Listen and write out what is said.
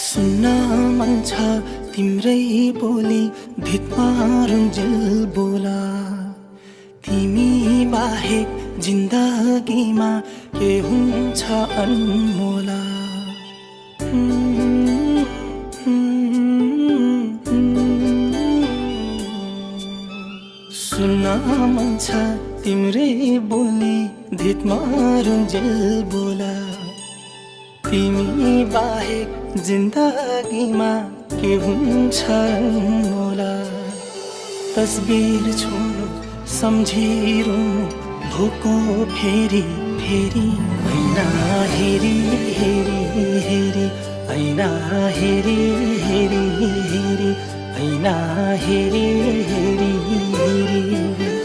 सुन्न मन छ तिम्रै बोली भित्मा रुन्जेल बोला तिमी बाहेक जिन्दगीमा के हुन्छ अनमोला सुन्न मन छ तिम्रै बोली भित्मा रुन्जेल बोला तिमी बाहेक जिन्दगीमा के हुन्छ होला तस्बिर छोड्नु सम्झिरुनु भोको फेरि फेरि ऐना हेरी हेरी हेरी ऐना हेरी हेरी हेरी ऐना हेरी हेरी हेरी